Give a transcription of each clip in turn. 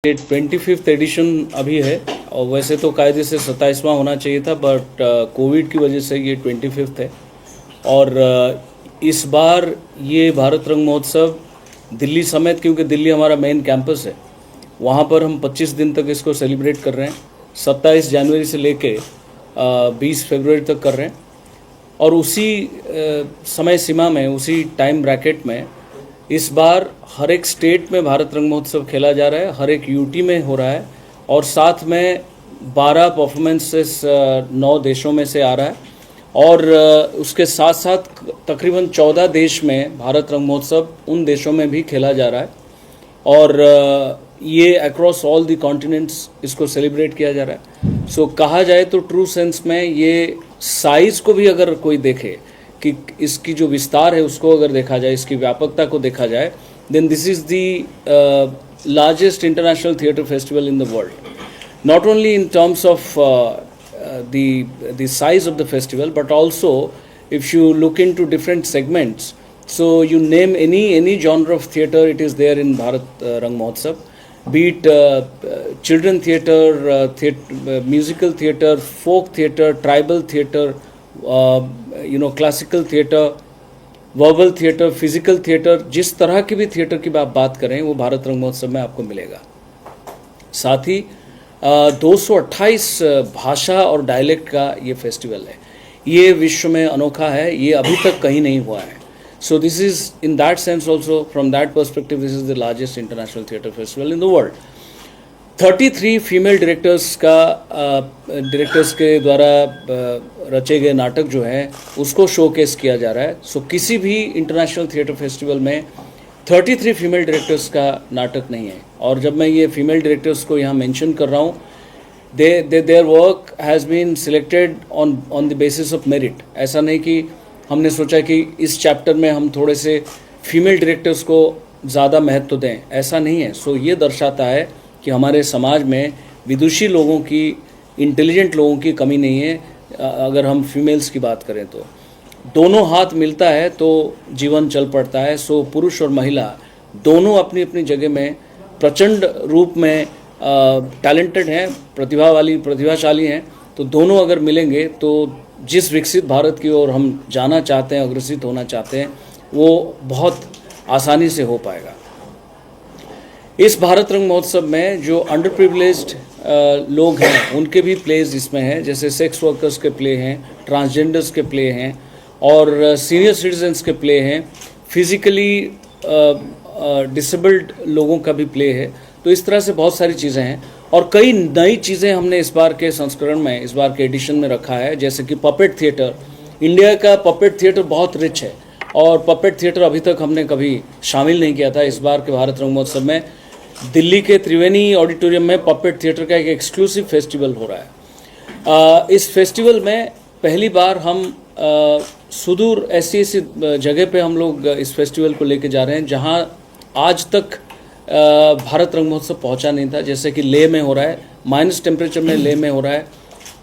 ये 25th addition अभी है और वैसे तो कायदे से 27वां होना चाहिए था, बट कोविड की वजह से ये 25th है। और इस बार ये भारत रंग महोत्सव दिल्ली समेत, क्योंकि दिल्ली हमारा मेन कैंपस है, वहाँ पर हम 25 दिन तक इसको सेलिब्रेट कर रहे हैं। 27 जनवरी से लेके 20 फरवरी तक कर रहे हैं और उसी समय सीमा में, उसी टाइम ब्रैकेट में इस बार हर एक स्टेट में भारत रंग महोत्सव खेला जा रहा है, हर एक यूटी में हो रहा है और साथ में 12 परफॉर्मेंसेस 9 देशों में से आ रहा है और उसके साथ साथ तकरीबन 14 देश में भारत रंग महोत्सव उन देशों में भी खेला जा रहा है और ये अक्रॉस ऑल द कॉन्टिनेंट्स इसको सेलिब्रेट किया जा रहा है। सो कहा जाए तो ट्रू सेंस में ये साइज़ को भी अगर कोई देखे कि इसकी जो विस्तार है उसको अगर देखा जाए, इसकी व्यापकता को देखा जाए, then this is the largest international theatre festival in the world. Not only in terms of the size of the festival, but also if you look into different segments. So you name any genre of theatre, it is there in Bharat Rang Mahotsav. Be it children theatre, musical theatre, folk theatre, tribal theatre, classical theatre, verbal theatre, physical theatre, जिस तरह की भी theatre की आप बात करें वो भारत रंग महोत्सव में आपको मिलेगा। साथ ही 228 भाषा और डायलेक्ट का ये फेस्टिवल है। ये विश्व में अनोखा है, ये अभी तक कहीं नहीं हुआ है। So this is in that sense also, from that perspective, this is the largest international theatre festival in the world. 33 female directors के द्वारा रचे गए नाटक जो हैं उसको शोकेस किया जा रहा है। सो किसी भी इंटरनेशनल थिएटर फेस्टिवल में 33 फीमेल डायरेक्टर्स का नाटक नहीं है। और जब मैं ये फीमेल डायरेक्टर्स को यहाँ मेंशन कर रहा हूँ, their work has been selected on the basis of merit. ऐसा नहीं कि हमने सोचा कि इस चैप्टर में हम थोड़े से फीमेल डायरेक्टर्स को ज़्यादा महत्व दें, ऐसा नहीं है। सो ये दर्शाता है कि हमारे समाज में विदुषी लोगों की, इंटेलिजेंट लोगों की कमी नहीं है। अगर हम फीमेल्स की बात करें तो दोनों हाथ मिलता है तो जीवन चल पड़ता है। सो पुरुष और महिला दोनों अपनी अपनी जगह में प्रचंड रूप में टैलेंटेड हैं, प्रतिभाशाली हैं। तो दोनों अगर मिलेंगे तो जिस विकसित भारत की ओर हम जाना चाहते हैं, अग्रसित होना चाहते हैं, वो बहुत आसानी से हो पाएगा। इस भारत रंग महोत्सव में जो अंडर प्रिविलेज्ड लोग हैं उनके भी प्लेज इसमें हैं, जैसे सेक्स वर्कर्स के प्ले हैं, ट्रांसजेंडर्स के प्ले हैं और सीनियर सिटीजन्स के प्ले हैं, फिजिकली डिसेबल्ड लोगों का भी प्ले है। तो इस तरह से बहुत सारी चीज़ें हैं और कई नई चीज़ें हमने इस बार के संस्करण में, इस बार के एडिशन में रखा है, जैसे कि पपेट थिएटर। इंडिया का पपेट थिएटर बहुत रिच है और पपेट थिएटर अभी तक हमने कभी शामिल नहीं किया था। इस बार के भारत रंग महोत्सव में दिल्ली के त्रिवेणी ऑडिटोरियम में पपेट थिएटर का एक एक्सक्लूसिव फेस्टिवल हो रहा है। इस फेस्टिवल में पहली बार हम सुदूर ऐसी जगह पे हम लोग इस फेस्टिवल को लेके जा रहे हैं जहां आज तक भारत रंग महोत्सव पहुंचा नहीं था। जैसे कि लेह में हो रहा है, माइनस टेम्परेचर में लेह में हो रहा है,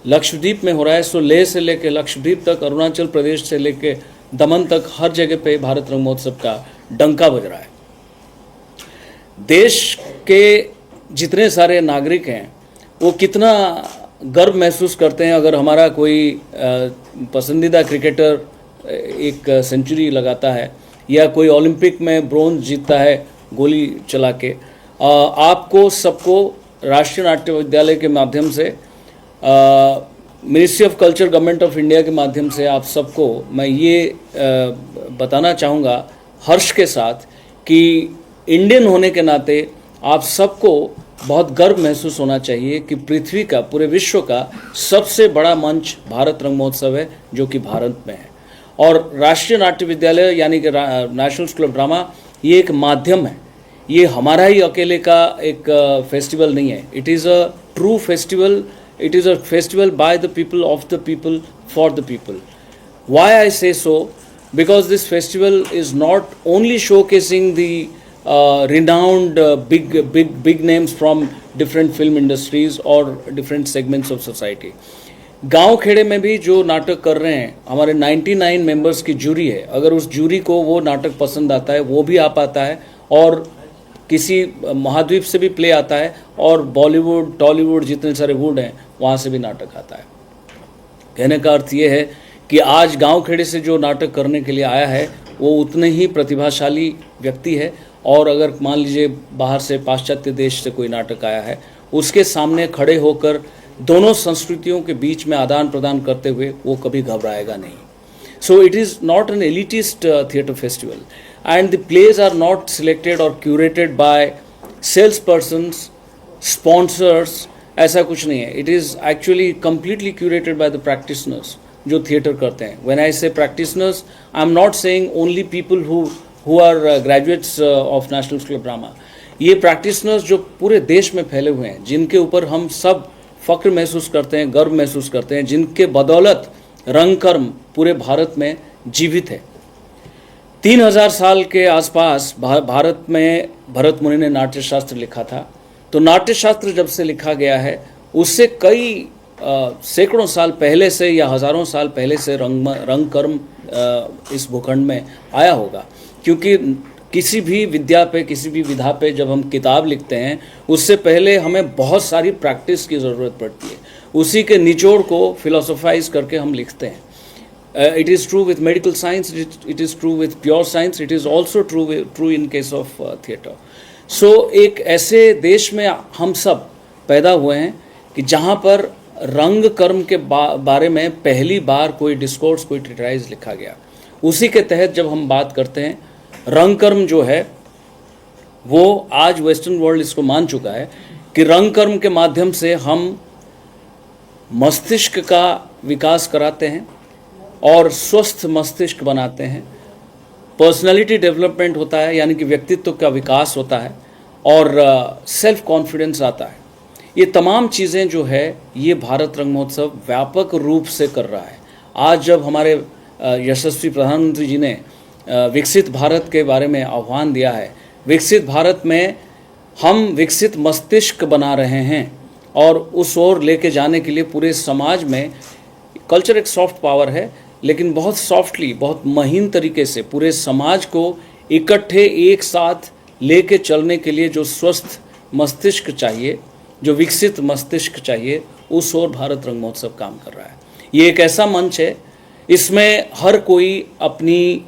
लक्षद्वीप में हो रहा है। सो लेह से लेके लक्षद्वीप तक, अरुणाचल प्रदेश से लेके दमन तक हर जगह पे भारत रंग महोत्सव का डंका बज रहा है। देश के जितने सारे नागरिक हैं वो कितना गर्व महसूस करते हैं अगर हमारा कोई पसंदीदा क्रिकेटर एक सेंचुरी लगाता है या कोई ओलंपिक में ब्रोंज जीतता है गोली चला के। आपको सबको राष्ट्रीय नाट्य विद्यालय के माध्यम से, ministry of culture, government of India के माध्यम से आप सबको मैं ये बताना चाहूँगा हर्ष के साथ कि इंडियन होने के नाते आप सबको बहुत गर्व महसूस होना चाहिए कि पृथ्वी का, पूरे विश्व का सबसे बड़ा मंच भारत रंग महोत्सव है जो कि भारत में है। और राष्ट्रीय नाट्य विद्यालय यानी कि नेशनल स्कूल ऑफ ड्रामा ये एक माध्यम है, ये हमारा ही अकेले का एक फेस्टिवल नहीं है। It is a true festival, it is a festival by the people, of the people, for the people. Why I say so? Because this festival is not only showcasing the renowned big names from different film industries or different segments of society. गांव खेड़े में भी जो नाटक कर रहे हैं, हमारे 99 members की जूरी है। अगर उस जूरी को वो नाटक पसंद आता है वो भी आ पाता है और किसी महाद्वीप से भी प्ले आता है और बॉलीवुड टॉलीवुड जितने सारे वुड हैं वहाँ से भी नाटक आता है। कहने का अर्थ ये है कि आज गांव खेड़े से जो नाटक करने के लिए आया है वो उतने ही प्रतिभाशाली व्यक्ति है, और अगर मान लीजिए बाहर से पाश्चात्य देश से कोई नाटक आया है, उसके सामने खड़े होकर दोनों संस्कृतियों के बीच में आदान प्रदान करते हुए वो कभी घबराएगा नहीं। So it is not an elitist theatre festival, and the plays are not selected or curated by salespersons, sponsors, ऐसा कुछ नहीं है. It is actually completely curated by the practitioners जो theatre करते हैं. When I say practitioners, I am not saying only people who are graduates of National School of Drama. ये practitioners जो पूरे देश में फैले हुए हैं, जिनके ऊपर हम सब फख्र महसूस करते हैं, गर्व महसूस करते हैं, जिनके बदौलत रंगकर्म पूरे भारत में जीवित है। 3000 साल के आसपास भारत में भरत मुनि ने नाट्यशास्त्र लिखा था। तो नाट्यशास्त्र जब से लिखा गया है उससे कई सैकड़ों साल पहले से या हज़ारों साल पहले से रंगकर्म इस भूखंड में आया होगा, क्योंकि किसी भी विद्या पे, किसी भी विधा पे जब हम किताब लिखते हैं उससे पहले हमें बहुत सारी प्रैक्टिस की ज़रूरत पड़ती है। उसी के निचोड़ को फिलोसोफाइज करके हम लिखते हैं। It is true with medical science, it is true with pure science, it is also true in case of theatre. So एक ऐसे देश में हम सब पैदा हुए हैं कि जहाँ पर रंग कर्म के बारे में पहली बार कोई डिस्कोर्स, कोई ट्रिटाइज लिखा गया। उसी के तहत जब हम बात करते हैं, रंग कर्म जो है वो आज वेस्टर्न वर्ल्ड इसको मान चुका है कि रंग कर्म के माध्यम से हम मस्तिष्क का विकास कराते हैं और स्वस्थ मस्तिष्क बनाते हैं। पर्सनालिटी डेवलपमेंट होता है, यानी कि व्यक्तित्व का विकास होता है और सेल्फ कॉन्फिडेंस आता है। ये तमाम चीज़ें जो है ये भारत रंग महोत्सव व्यापक रूप से कर रहा है। आज जब हमारे यशस्वी प्रधानमंत्री जी ने विकसित भारत के बारे में आह्वान दिया है, विकसित भारत में हम विकसित मस्तिष्क बना रहे हैं और उस ओर लेके जाने के लिए पूरे समाज में कल्चर एक सॉफ्ट पावर है, लेकिन बहुत सॉफ्टली, बहुत महीन तरीके से पूरे समाज को इकट्ठे एक साथ लेके चलने के लिए जो स्वस्थ मस्तिष्क चाहिए, जो विकसित मस्तिष्क चाहिए, उस ओर भारत रंग महोत्सव काम कर रहा है। ये एक ऐसा मंच है, इसमें हर कोई अपनी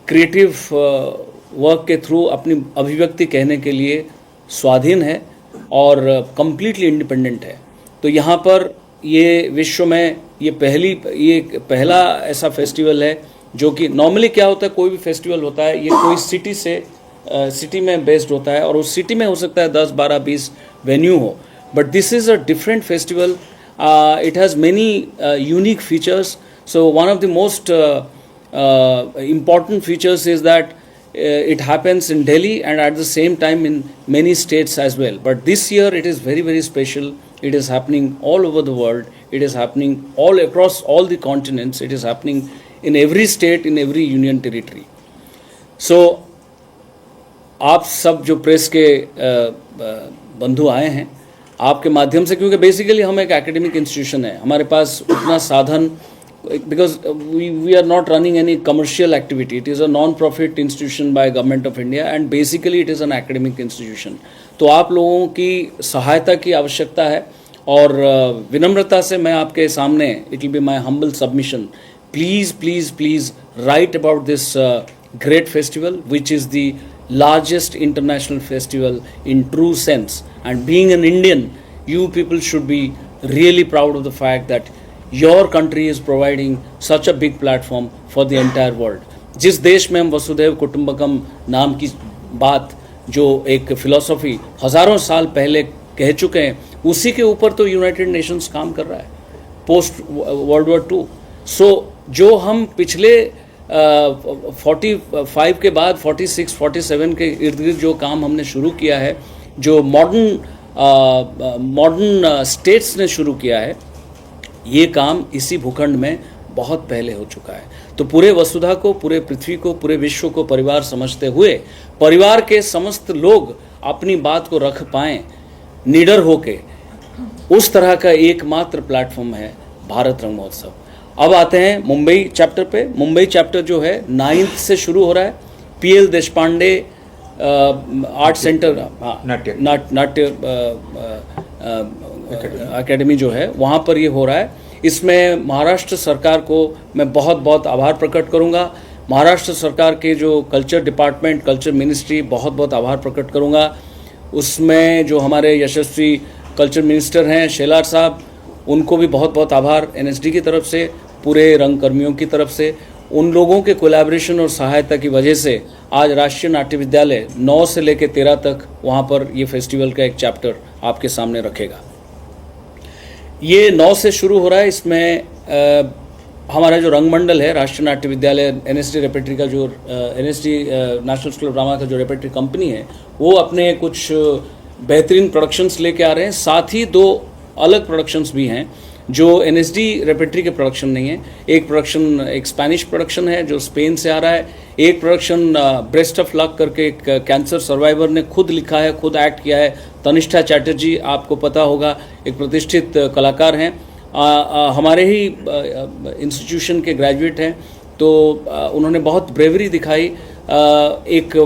क्रिएटिव वर्क के थ्रू अपनी अभिव्यक्ति कहने के लिए स्वाधीन है और कंप्लीटली इंडिपेंडेंट है। तो यहाँ पर ये विश्व में ये पहला ऐसा फेस्टिवल है जो कि नॉर्मली क्या होता है, कोई भी फेस्टिवल होता है ये कोई सिटी में बेस्ड होता है और उस सिटी में हो सकता है 10, 12, 20 वेन्यू हो, but this is a different festival. It has many unique features. So one of the most important features is that it happens in Delhi and at the same time in many states as well. But this year it is very, very special. It is happening all over the world. It is happening all across all the continents. It is happening in every state, in every union territory. So आप सब जो press के बंधु आए हैं, आपके माध्यम से, क्योंकि बेसिकली हम एक एकेडमिक इंस्टीट्यूशन है, हमारे पास उतना साधन, because we are not running any commercial activity. It is a non-profit institution by Government of India and basically it is an academic institution. तो आप लोगों की सहायता की आवश्यकता है और विनम्रता से मैं आपके सामने, it will be my humble submission, please write about this great festival which is the largest international festival in true sense. And being an Indian, you people should be really proud of the fact that your country is providing such a big platform for the entire world. जिस देश में हम वसुधैव कुटुंबकम नाम की बात, जो एक फिलॉसफी हज़ारों साल पहले कह चुके हैं, उसी के ऊपर तो यूनाइटेड नेशंस काम कर रहा है पोस्ट वर्ल्ड वॉर 2. सो जो हम पिछले 45 के बाद 46, 47 के इर्द गिर्द जो काम हमने शुरू किया है, जो मॉडर्न स्टेट्स ने शुरू किया है, ये काम इसी भूखंड में बहुत पहले हो चुका है. तो पूरे वसुधा को, पूरे पृथ्वी को, पूरे विश्व को परिवार समझते हुए परिवार के समस्त लोग अपनी बात को रख पाएं निडर होके, उस तरह का एकमात्र प्लेटफॉर्म है भारत रंग महोत्सव. अब आते हैं मुंबई चैप्टर पे. मुंबई चैप्टर जो है 9th से शुरू हो रहा है. PL देशपांडे आर्ट सेंटर, हाँ, नाट्य अकेडमी जो है वहाँ पर ये हो रहा है। इसमें महाराष्ट्र सरकार को मैं बहुत बहुत आभार प्रकट करूँगा। महाराष्ट्र सरकार के जो कल्चर डिपार्टमेंट, कल्चर मिनिस्ट्री, बहुत बहुत आभार प्रकट करूँगा। उसमें जो हमारे यशस्वी कल्चर मिनिस्टर हैं शेलार साहब, उनको भी बहुत बहुत आभार एनएसडी की तरफ से, पूरे रंगकर्मियों की तरफ से। उन लोगों के कोलैबोरेशन और सहायता की वजह से आज राष्ट्रीय नाट्य विद्यालय 9 से लेकर 13 तक वहाँ पर ये फेस्टिवल का एक चैप्टर आपके सामने रखेगा। ये 9 से शुरू हो रहा है। इसमें हमारा जो रंगमंडल है, राष्ट्रीय नाट्य विद्यालय एनएसडी रेपेट्री का जो NSD national school of drama का जो रेपेट्री कंपनी है, वो अपने कुछ बेहतरीन प्रोडक्शंस लेके आ रहे हैं। साथ ही 2 अलग प्रोडक्शंस भी हैं जो एनएसडी रेपेट्री के प्रोडक्शन नहीं है। एक प्रोडक्शन एक स्पेनिश प्रोडक्शन है जो स्पेन से आ रहा है। एक प्रोडक्शन ब्रेस्ट ऑफ लक करके एक कैंसर सर्वाइवर ने खुद लिखा है, खुद एक्ट किया है। तनिष्ठा चैटर्जी, आपको पता होगा, एक प्रतिष्ठित कलाकार हैं, हमारे ही इंस्टीट्यूशन के ग्रेजुएट हैं। तो उन्होंने बहुत ब्रेवरी दिखाई। एक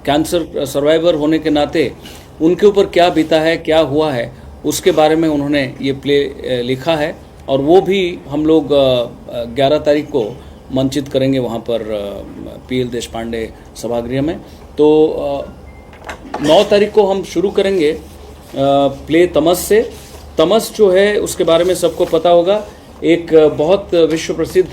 कैंसर सर्वाइवर होने के नाते उनके ऊपर क्या बीता है, क्या हुआ है, उसके बारे में उन्होंने ये प्ले लिखा है। और वो भी हम लोग 11 तारीख को मंचित करेंगे वहाँ पर PL देशपांडे सभागृह में। तो 9 तारीख को हम शुरू करेंगे प्ले तमस से। तमस जो है उसके बारे में सबको पता होगा, एक बहुत विश्व प्रसिद्ध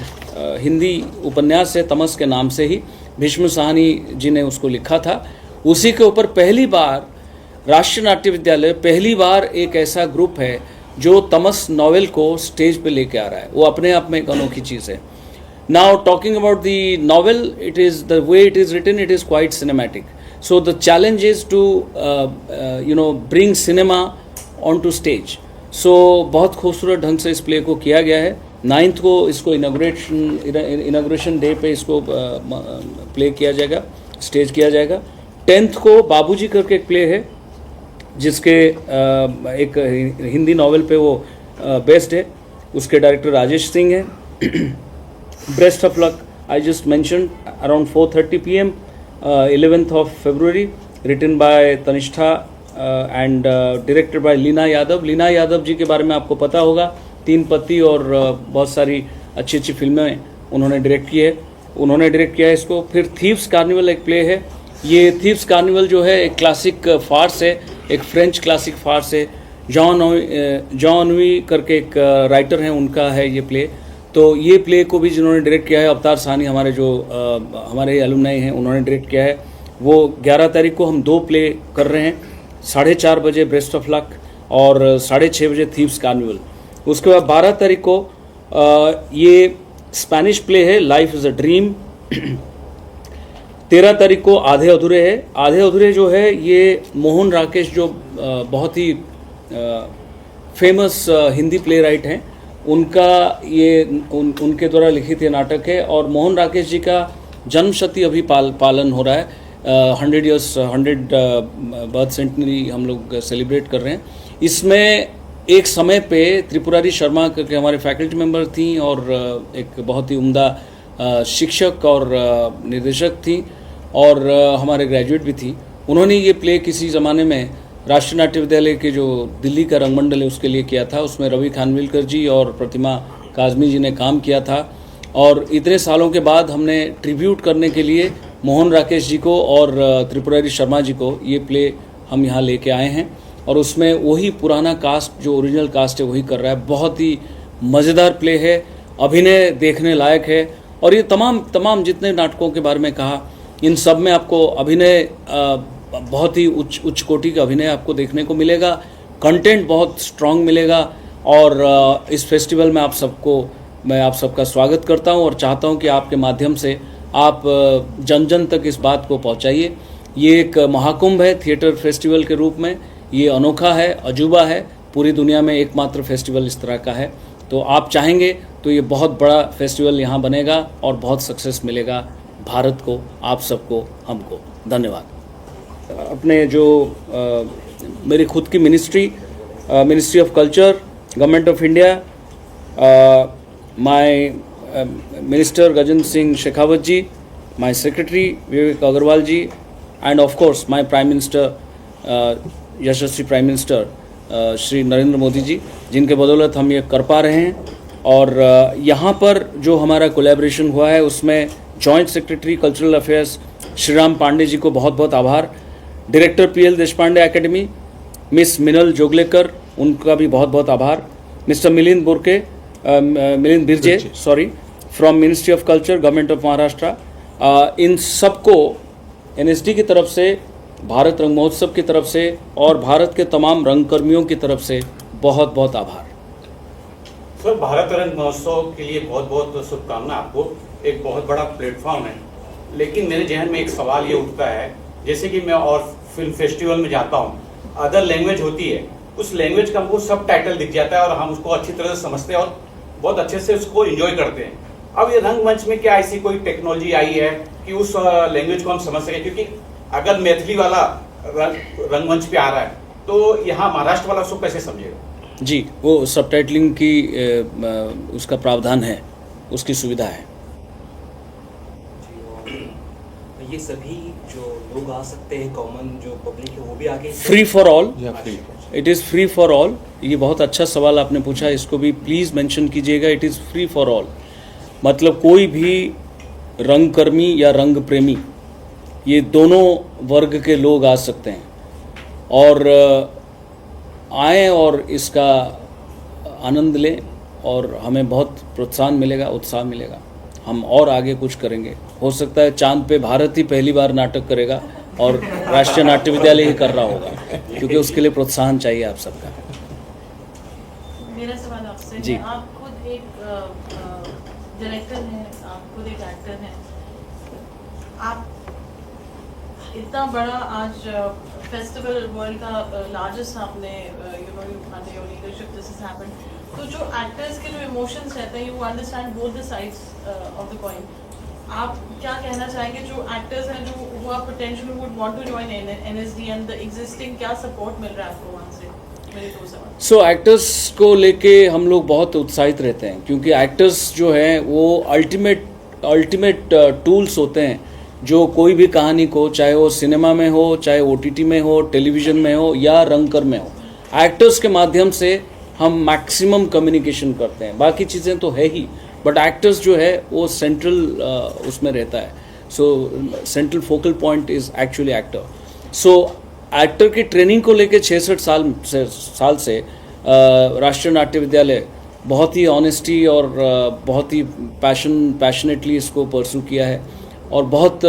हिंदी उपन्यास है, तमस के नाम से ही भीष्म साहनी जी ने उसको लिखा था। उसी के ऊपर पहली बार राष्ट्रीय नाट्य विद्यालय पहली बार एक ऐसा ग्रुप है जो तमस नॉवेल को स्टेज पे लेके आ रहा है। वो अपने आप में एक अनोखी चीज़ है। Now talking about the novel, it is the way it is written, it is quite cinematic. So the challenge is to bring cinema on to stage. So बहुत खूबसूरत ढंग से इस प्ले को किया गया है। 9th को इसको इनाग्रेशन डे पे इसको प्ले किया जाएगा, स्टेज किया जाएगा। 10th को बाबूजी करके एक प्ले है जिसके एक हिंदी नॉवेल पे वो बेस्ड है, उसके डायरेक्टर राजेश सिंह हैं। Best of luck I just mentioned around 4:30 PM 11th of February, written by Tanishtha and directed by Leena Yadav. Leena Yadav ji के बारे में आपको पता होगा, 3 पत्ती और बहुत सारी अच्छी अच्छी फिल्में उन्होंने डायरेक्ट की है, उन्होंने डायरेक्ट किया है इसको। फिर थीव्स कार्निवल एक प्ले है। ये थीव्स कार्निवल जो है एक क्लासिक फार्स है, एक फ्रेंच क्लासिक फार्स है। जॉन वी करके एक राइटर हैं, उनका है ये प्ले। तो ये प्ले को भी जिन्होंने डायरेक्ट किया है, अवतार साहनी हमारे जो हमारे एलुमनाई हैं, उन्होंने डायरेक्ट किया है। वो 11 तारीख को हम 2 प्ले कर रहे हैं, 4:30 बजे ब्रेस्ट ऑफ लक और 6:30 बजे थीव्स कार्निवल। उसके बाद 12 तारीख को ये स्पेनिश प्ले है, लाइफ इज़ अ ड्रीम। 13 तारीख को आधे अधूरे है। आधे अधूरे जो है ये मोहन राकेश जो बहुत ही फेमस हिंदी प्ले राइट हैं, उनका ये उनके द्वारा लिखित ये नाटक है। और मोहन राकेश जी का जन्मशती अभी पालन हो रहा है, 100 बर्थ सेंटनरी हम लोग सेलिब्रेट कर रहे हैं। इसमें एक समय पे त्रिपुरारी शर्मा करके हमारे फैकल्टी मेंबर थी और एक बहुत ही उम्दा शिक्षक और निर्देशक थी और हमारे ग्रेजुएट भी थी। उन्होंने ये प्ले किसी ज़माने में राष्ट्रीय नाट्य विद्यालय के जो दिल्ली का रंगमंडल है उसके लिए किया था। उसमें रवि खानविलकर जी और प्रतिमा काजमी जी ने काम किया था। और इतने सालों के बाद हमने ट्रिब्यूट करने के लिए मोहन राकेश जी को और त्रिपुरारी शर्मा जी को ये प्ले हम यहाँ लेके आए हैं। और उसमें वही पुराना कास्ट जो ओरिजिनल कास्ट है वही कर रहा है। बहुत ही मज़ेदार प्ले है, अभिनय देखने लायक है। और ये तमाम जितने नाटकों के बारे में कहा, इन सब में आपको अभिनय बहुत ही उच्च कोटि का अभिनय आपको देखने को मिलेगा। कंटेंट बहुत स्ट्रांग मिलेगा। और इस फेस्टिवल में मैं आप सबका स्वागत करता हूं और चाहता हूं कि आपके माध्यम से आप जन जन तक इस बात को पहुंचाइए। ये एक महाकुंभ है थिएटर फेस्टिवल के रूप में, ये अनोखा है, अजूबा है, पूरी दुनिया में एकमात्र फेस्टिवल इस तरह का है। तो आप चाहेंगे तो ये बहुत बड़ा फेस्टिवल यहाँ बनेगा और बहुत सक्सेस मिलेगा भारत को, आप सबको, हमको। धन्यवाद। अपने जो मेरी खुद की ministry of culture, government of India, my minister Gajendra Singh Shekhawat ji, my secretary Vivek Agarwal ji, and of course my prime minister, यशस्वी प्राइम मिनिस्टर श्री नरेंद्र मोदी जी, जिनके बदौलत हम ये कर पा रहे हैं। और यहाँ पर जो हमारा कोलैबोरेशन हुआ है उसमें joint secretary cultural affairs Shriram Pande ji को बहुत बहुत आभार, director PL Deshpande academy miss Minal Joglekar, उनका भी बहुत बहुत आभार, mister Milind Birje sorry from ministry of culture government of Maharashtra. इन सबको NSD की तरफ से, भारत रंग महोत्सव की तरफ से और भारत के तमाम रंगकर्मियों की तरफ से बहुत बहुत आभार। सर, भारत रंग महोत्सव के लिए बहुत बहुत शुभकामना आपको। एक बहुत बड़ा प्लेटफॉर्म है, लेकिन मेरे जहन में एक सवाल ये उठता है, जैसे कि मैं और फिल्म फेस्टिवल में जाता हूँ, अदर लैंग्वेज होती है, उस लैंग्वेज का हमको सब टाइटल दिख जाता है और हम उसको अच्छी तरह से समझते हैं और बहुत अच्छे से उसको एंजॉय करते हैं। अब ये रंगमंच में क्या ऐसी कोई टेक्नोलॉजी आई है कि उस लैंग्वेज को हम समझ सकें? क्योंकि अगर मैथिली वाला रंगमंच पे आ रहा है तो यहाँ महाराष्ट्र वाला उसको कैसे समझेगा? जी, वो सबटाइटलिंग की उसका प्रावधान है, उसकी सुविधा है। ये सभी जो लोग आ सकते हैं, कॉमन जो पब्लिक है वो भी आगे free for all, it is free for all. ये बहुत अच्छा सवाल आपने पूछा, इसको भी प्लीज़ मेंशन कीजिएगा। It is free for all, मतलब कोई भी रंगकर्मी या रंग प्रेमी, ये दोनों वर्ग के लोग आ सकते हैं और आएँ और इसका आनंद लें और हमें बहुत प्रोत्साहन मिलेगा, उत्साह मिलेगा। हम और आगे कुछ करेंगे, हो सकता है चांद पे भारत ही पहली बार नाटक करेगा और राष्ट्रीय नाट्य विद्यालय ही कर रहा होगा, क्योंकि उसके लिए प्रोत्साहन चाहिए आप सबका। मेरा सवाल आपसे जी। है, आप खुद एक डायरेक्टर हैं, आप खुद एक एक्टर हैं, आप इतना बड़ा आज फेस्टिवल वर्ल्ड का लार्जेस्ट आपने under your leadership this has happened, तो जो एक्टर्स के जो इमोशंस रहते हैं, you understand both the sides of the coin, आप क्या कहना चाहेंगे जो एक्टर्स हैं जो who are potentially would want to join NSD and the existing, क्या सपोर्ट मिल रहा है आपको वहाँ से? मेरे दो सवाल। सो एक्टर्स को लेके हम लोग बहुत उत्साहित रहते हैं, क्योंकि एक्टर्स जो हैं वो अल्टीमेट टूल्स होते हैं जो कोई भी कहानी को, चाहे वो सिनेमा में हो, चाहे OTT में हो, टेलीविज़न में हो या रंगकर में हो, एक्टर्स के माध्यम से हम मैक्सिमम कम्युनिकेशन करते हैं। बाकी चीज़ें तो है ही, बट एक्टर्स जो है वो सेंट्रल उसमें रहता है। सो central focal point is actually actor. So actor की ट्रेनिंग को लेके 66 साल से राष्ट्रीय नाट्य विद्यालय बहुत ही ऑनेस्टी और बहुत ही पैशनेटली इसको परसू किया है और बहुत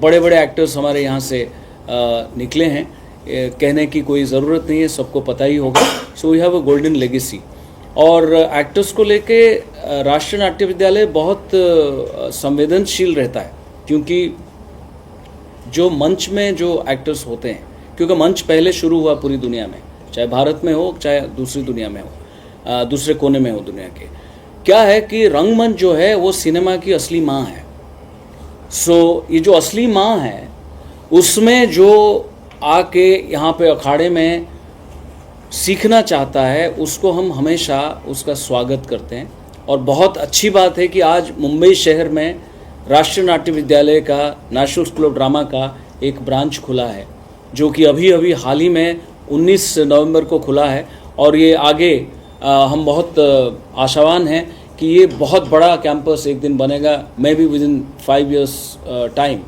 बड़े बड़े एक्टर्स हमारे यहाँ से निकले हैं। कहने की कोई ज़रूरत नहीं है, सबको पता ही होगा। So we have a golden legacy. और एक्टर्स को लेके राष्ट्रीय नाट्य विद्यालय बहुत संवेदनशील रहता है, क्योंकि जो मंच में जो एक्टर्स होते हैं, क्योंकि मंच पहले शुरू हुआ पूरी दुनिया में, चाहे भारत में हो चाहे दूसरी दुनिया में हो, दूसरे कोने में हो दुनिया के। क्या है कि रंगमंच जो है वो सिनेमा की असली माँ है। सो ये जो असली माँ है, उसमें जो आके यहाँ पे अखाड़े में सीखना चाहता है, उसको हम हमेशा उसका स्वागत करते हैं। और बहुत अच्छी बात है कि आज मुंबई शहर में राष्ट्रीय नाट्य विद्यालय का, नेशनल स्कूल ऑफ ड्रामा का एक ब्रांच खुला है, जो कि अभी हाल ही में 19 नवंबर को खुला है। और ये आगे हम बहुत आशावान हैं कि ये बहुत बड़ा कैंपस एक दिन बनेगा। May be with in 5 years time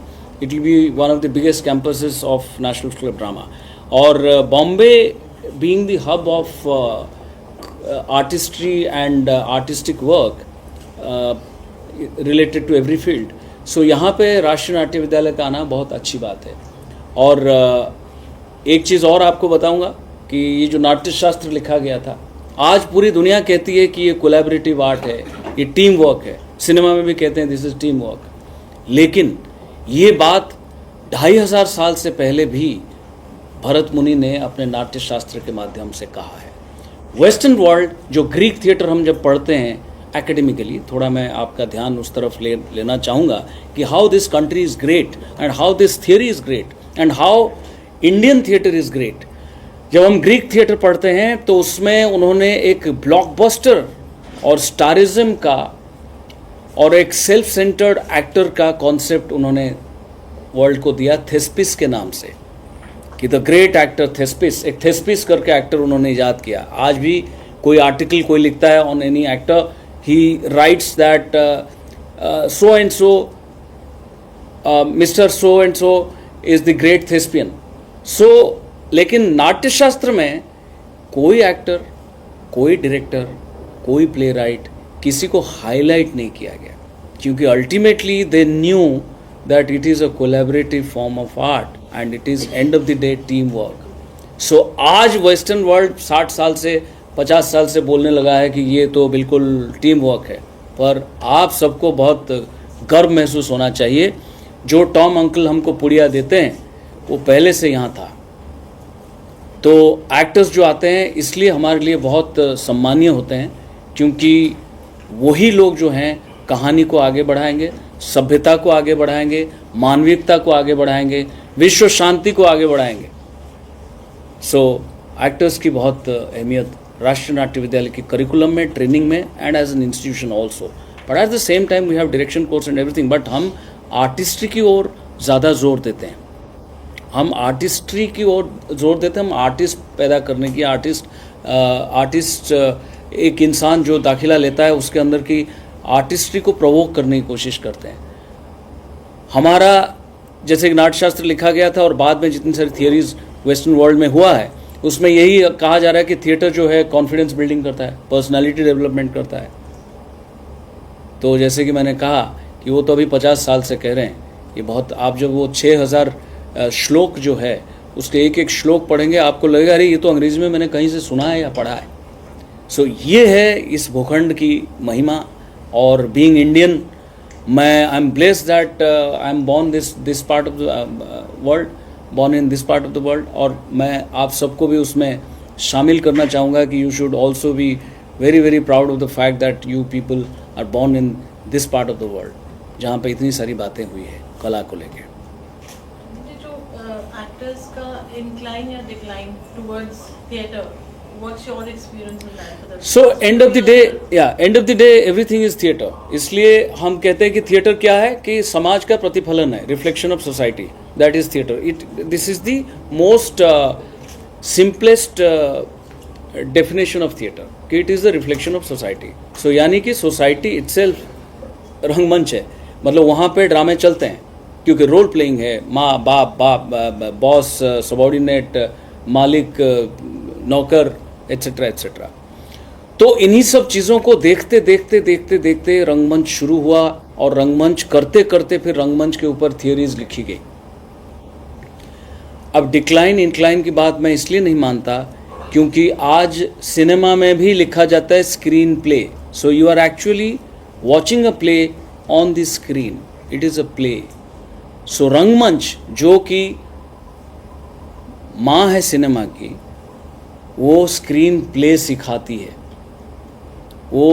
it will be one of the biggest campuses of national school of drama. और Bombay being the hub of artistry and artistic work related to every field, so यहाँ पे राष्ट्रीय नाट्य विद्यालय का आना बहुत अच्छी बात है। और एक चीज़ और आपको बताऊंगा कि ये जो नाट्य शास्त्र लिखा गया था, आज पूरी दुनिया कहती है कि ये कोलैबोरेटिव आर्ट है, ये टीम वर्क है। सिनेमा में भी कहते हैं दिस इज़ टीम वर्क, लेकिन ये बात 2500 साल से पहले भी भरत मुनि ने अपने नाट्य शास्त्र के माध्यम से कहा है। वेस्टर्न वर्ल्ड, जो ग्रीक थिएटर हम जब पढ़ते हैं एकेडमिकली, थोड़ा मैं आपका ध्यान उस तरफ लेना चाहूँगा कि how this country is great and how this theory is great and how Indian theatre is great. जब हम ग्रीक थिएटर पढ़ते हैं तो उसमें उन्होंने एक ब्लॉकबस्टर और स्टारिज्म का और एक सेल्फ सेंटर्ड एक्टर का कॉन्सेप्ट उन्होंने वर्ल्ड को दिया थेस्पिस के नाम से, कि द ग्रेट एक्टर थेस्पिस, एक थेस्पिस करके एक्टर उन्होंने ईजाद किया। आज भी कोई आर्टिकल कोई लिखता है on any actor, he writes that so and so mister so and so is the great thespian. So लेकिन नाट्यशास्त्र में कोई एक्टर, कोई डायरेक्टर, कोई प्ले राइट किसी को हाईलाइट नहीं किया गया, क्योंकि ultimately they knew that it is a collaborative form of art and it is end of the day team work. So आज वेस्टर्न वर्ल्ड 60 साल से 50 साल से बोलने लगा है कि ये तो बिल्कुल टीम वर्क है, पर आप सबको बहुत गर्व महसूस होना चाहिए। जो टॉम अंकल हमको पुड़िया देते हैं वो पहले से यहाँ था। तो एक्टर्स जो आते हैं इसलिए हमारे लिए बहुत सम्मानीय होते हैं, क्योंकि वही लोग जो हैं कहानी को आगे बढ़ाएंगे, सभ्यता को आगे बढ़ाएंगे, मानविकता को आगे बढ़ाएंगे, विश्व शांति को आगे बढ़ाएंगे। सो एक्टर्स की बहुत अहमियत राष्ट्रीय नाट्य विद्यालय की करिकुलम में, ट्रेनिंग में and as an institution also. But at the same time we have direction course and everything, but हम आर्टिस्ट्री की ओर ज़्यादा जोर देते हैं। हम आर्टिस्ट्री की ओर जोर देते हैं, हम आर्टिस्ट पैदा करने की, आर्टिस्ट एक इंसान जो दाखिला लेता है उसके अंदर की आर्टिस्ट्री को प्रोवोक करने की कोशिश करते हैं। हमारा जैसे नाट्यशास्त्र लिखा गया था और बाद में जितनी सारी थियरीज वेस्टर्न वर्ल्ड में हुआ है, उसमें यही कहा जा रहा है कि थिएटर जो है कॉन्फिडेंस बिल्डिंग करता है, पर्सनालिटी डेवलपमेंट करता है। तो जैसे कि मैंने कहा कि वो तो अभी 50 साल से कह रहे हैं, ये बहुत, आप जब वो 6000 श्लोक जो है उसके एक एक श्लोक पढ़ेंगे आपको लगेगा अरे ये तो अंग्रेजी में मैंने कहीं से सुना है या पढ़ा है। सो ये है इस भूखंड की महिमा। और बीइंग इंडियन, मैं I am blessed that I am born this part of the world, born in this part of the world. और मैं आप सबको भी उसमें शामिल करना चाहूँगा कि you should also be very very proud of the fact that you people are born in this part of the world, जहाँ पे इतनी सारी बातें हुई है कला को लेकर। Actors का incline या decline towards theatre, what's your experience in that? So end of the day everything is theatre। इसलिए हम कहते हैं कि थिएटर क्या है, कि समाज का प्रतिफलन है, reflection of society, that is theatre. This is the most simplest definition of theatre, कि it is the reflection of society. So यानी कि सोसाइटी इटसेल्फ रंगमंच है, मतलब वहाँ पे ड्रामे चलते हैं, क्योंकि रोल प्लेइंग है, माँ बाप बॉस सबॉर्डिनेट, मालिक नौकर, एट्सेट्रा एट्सेट्रा। तो इन्हीं सब चीज़ों को देखते देखते देखते देखते रंगमंच शुरू हुआ, और रंगमंच करते करते फिर रंगमंच के ऊपर थियरीज लिखी गई। अब डिक्लाइन इंक्लाइन की बात मैं इसलिए नहीं मानता क्योंकि आज सिनेमा में भी लिखा जाता है screen play. So you are actually watching a play on the screen, it is a play. So रंगमंच जो कि माँ है सिनेमा की, वो स्क्रीन प्ले सिखाती है। वो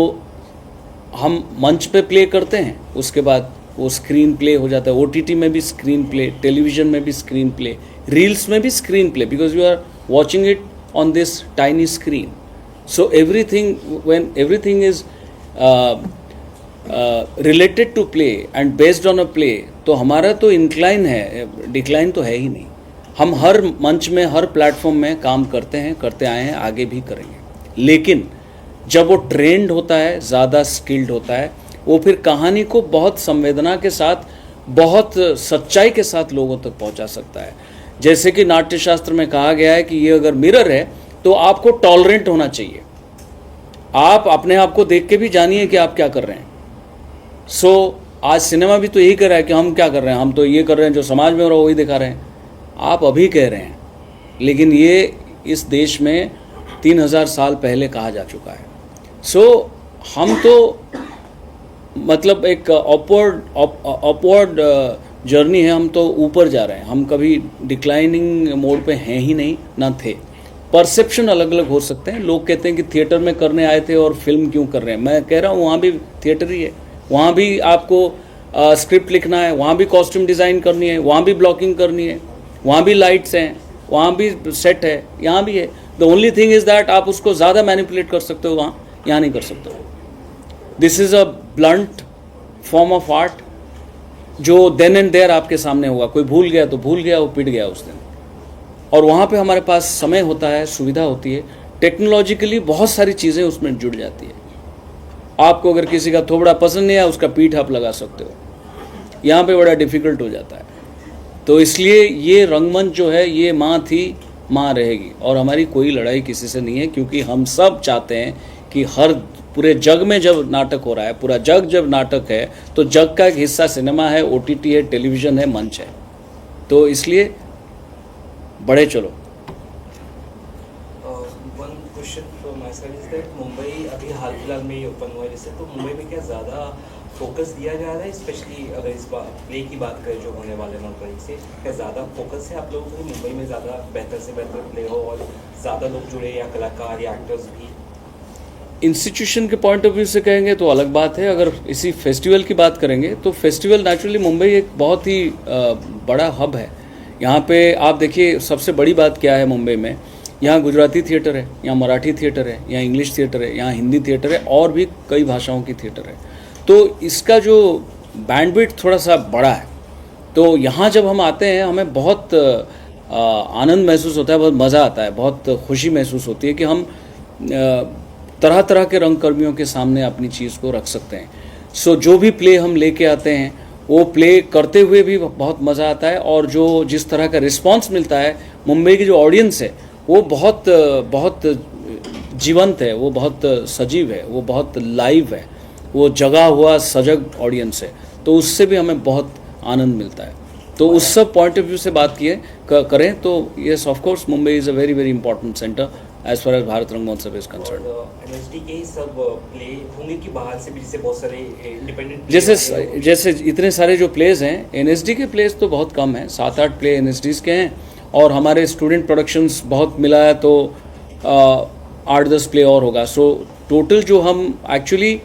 हम मंच पे प्ले करते हैं, उसके बाद वो स्क्रीन प्ले हो जाता है। ओटीटी में भी स्क्रीन प्ले, टेलीविजन में भी स्क्रीन प्ले, रील्स में भी screen play, because you are watching it on this tiny screen. So everything, when everything is related to play and based on a play, तो हमारा तो incline है, decline तो है ही नहीं। हम हर मंच में, हर प्लेटफॉर्म में काम करते हैं, करते आए हैं, आगे भी करेंगे। लेकिन जब वो ट्रेंड होता है, ज़्यादा स्किल्ड होता है, वो फिर कहानी को बहुत संवेदना के साथ, बहुत सच्चाई के साथ लोगों तक पहुंचा सकता है। जैसे कि नाट्यशास्त्र में कहा गया है कि ये अगर मिरर है तो आपको टॉलरेंट होना चाहिए। आप अपने आप को देख के भी जानिए कि आप क्या कर रहे हैं। सो आज सिनेमा भी तो यही कर रहा है कि हम क्या कर रहे हैं, हम तो ये कर रहे हैं जो समाज में हो रहा है वही दिखा रहे हैं। आप अभी कह रहे हैं, लेकिन ये इस देश में 3000 साल पहले कहा जा चुका है। सो हम तो मतलब एक अपवर्ड जर्नी है, हम तो ऊपर जा रहे हैं, हम कभी डिक्लाइनिंग मोड पे हैं ही नहीं, ना थे। परसेप्शन अलग अलग हो सकते हैं। लोग कहते हैं कि थिएटर में करने आए थे और फिल्म क्यों कर रहे हैं। मैं कह रहा हूँ वहाँ भी थिएटर ही है, वहाँ भी आपको स्क्रिप्ट लिखना है, वहाँ भी कॉस्ट्यूम डिज़ाइन करनी है, वहाँ भी ब्लॉकिंग करनी है, वहाँ भी लाइट्स हैं, वहाँ भी सेट है, यहाँ भी है। The only thing is that आप उसको ज़्यादा मैनिपुलेट कर सकते हो, वहाँ यहाँ नहीं कर सकते हो। This is a blunt form of art जो देन एंड देयर आपके सामने होगा। कोई भूल गया तो भूल गया, वो पिट गया उस दिन। और वहाँ पे हमारे पास समय होता है, सुविधा होती है, टेक्नोलॉजिकली बहुत सारी चीज़ें उसमें जुड़ जाती है। आपको अगर किसी का थोबड़ा पसंद नहीं है, उसका पीठ आप लगा सकते हो। यहाँ पे बड़ा डिफ़िकल्ट हो जाता है। तो इसलिए ये रंगमंच जो है ये माँ थी, माँ रहेगी, और हमारी कोई लड़ाई किसी से नहीं है, क्योंकि हम सब चाहते हैं कि हर पूरे जग में जब नाटक हो रहा है, पूरा जग जब नाटक है, तो जग का एक हिस्सा सिनेमा है, OTT है, टेलीविज़न है, मंच है। तो इसलिए बढ़े चलो। One question from my side is that Mumbai अभी हाल फिलहाल में ही ओपन हुआ है जैसे, तो मुंबई में क्या ज़्यादा फोकस दिया जा रहा है, स्पेशली अगर इस बार प्ले की बात करें जो होने वाले नौकरी से, क्या ज़्यादा फोकस है आप लोगों को मुंबई में ज़्यादा बेहतर से बेहतर प्ले हो और ज़्यादा लोग जुड़े, या कलाकार या एक्टर्स भी? इंस्टीट्यूशन के पॉइंट ऑफ व्यू से कहेंगे तो अलग बात है। अगर इसी फेस्टिवल की बात करेंगे तो फेस्टिवल नेचुरली मुंबई एक बहुत ही बड़ा हब है। यहाँ पे आप देखिए सबसे बड़ी बात क्या है मुंबई में, यहाँ गुजराती थिएटर है, यहाँ मराठी थिएटर है, यहाँ इंग्लिश थिएटर है, यहाँ हिंदी थिएटर है, और भी कई भाषाओं की थिएटर है। तो इसका जो बैंडविड्थ थोड़ा सा बड़ा है। तो यहाँ जब हम आते हैं हमें बहुत आनंद महसूस होता है, बहुत मज़ा आता है, बहुत खुशी महसूस होती है कि हम तरह तरह के रंगकर्मियों के सामने अपनी चीज़ को रख सकते हैं। सो जो भी प्ले हम लेके आते हैं वो प्ले करते हुए भी बहुत मज़ा आता है, और जो जिस तरह का रिस्पांस मिलता है, मुंबई की जो ऑडियंस है वो बहुत बहुत जीवंत है, वो बहुत सजीव है, वो बहुत लाइव है, वो जगा हुआ सजग ऑडियंस है। तो उससे भी हमें बहुत आनंद मिलता है। तो उस सब पॉइंट ऑफ व्यू से बात करें तो yes of course Mumbai is a very very important centre as far as Bharat Rang Mahotsav is concern. NSD के ही सब प्ले होंगे कि बाहर से भी, जैसे बहुत सारे इंडिपेंडेंट जैसे इतने सारे जो प्लेज हैं, NSD के प्लेज तो बहुत कम हैं, 7-8 प्ले NSDs के हैं, और हमारे स्टूडेंट प्रोडक्शंस बहुत मिला है तो 8-10 प्ले और होगा। सो टोटल जो हम एक्चुअली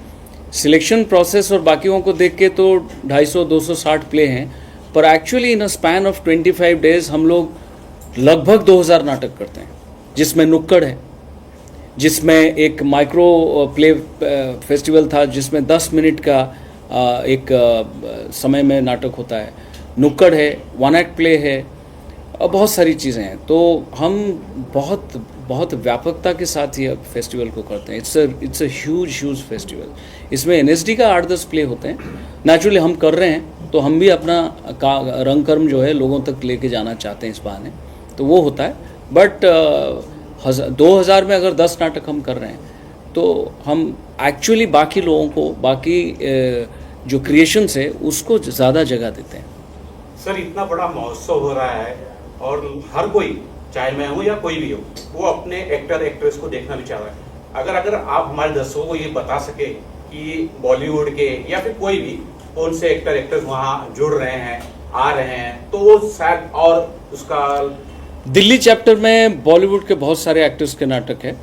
सिलेक्शन प्रोसेस और बाकियों को देख के तो 250-260 प्ले हैं, पर actually in a span of 25 days हम लोग लगभग 2000 नाटक करते हैं, जिसमें नुक्कड़ है, जिसमें एक माइक्रो प्ले फेस्टिवल था जिसमें 10 मिनट का एक समय में नाटक होता है, नुक्कड़ है, 1 एक्ट प्ले है, और बहुत सारी चीज़ें हैं। तो हम बहुत बहुत व्यापकता के साथ ये फेस्टिवल को करते हैं। It's a huge festival. इसमें NSD का 8-10 प्ले होते हैं। नेचुरली हम कर रहे हैं तो हम भी अपना रंगकर्म जो है लोगों तक लेके जाना चाहते हैं इस बहाने, तो वो होता है। बट 2000 में अगर 10 नाटक हम कर रहे हैं तो हम एक्चुअली बाकी लोगों को, बाकी जो क्रिएशंस है उसको ज़्यादा जगह देते हैं। सर इतना बड़ा महोत्सव हो रहा है और हर कोई, चाहे मैं हूँ या कोई भी हो, वो अपने एक्टर एक्ट्रेस को देखना भी चाह रहा है। अगर आप हमारे दर्शकों को ये बता सके कि बॉलीवुड के या फिर कोई भी कौन से एक्टर एक्ट्रेस वहाँ जुड़ रहे हैं, आ रहे हैं, तो वो शायद, और उसका दिल्ली चैप्टर में बॉलीवुड के बहुत सारे एक्टर्स के नाटक है।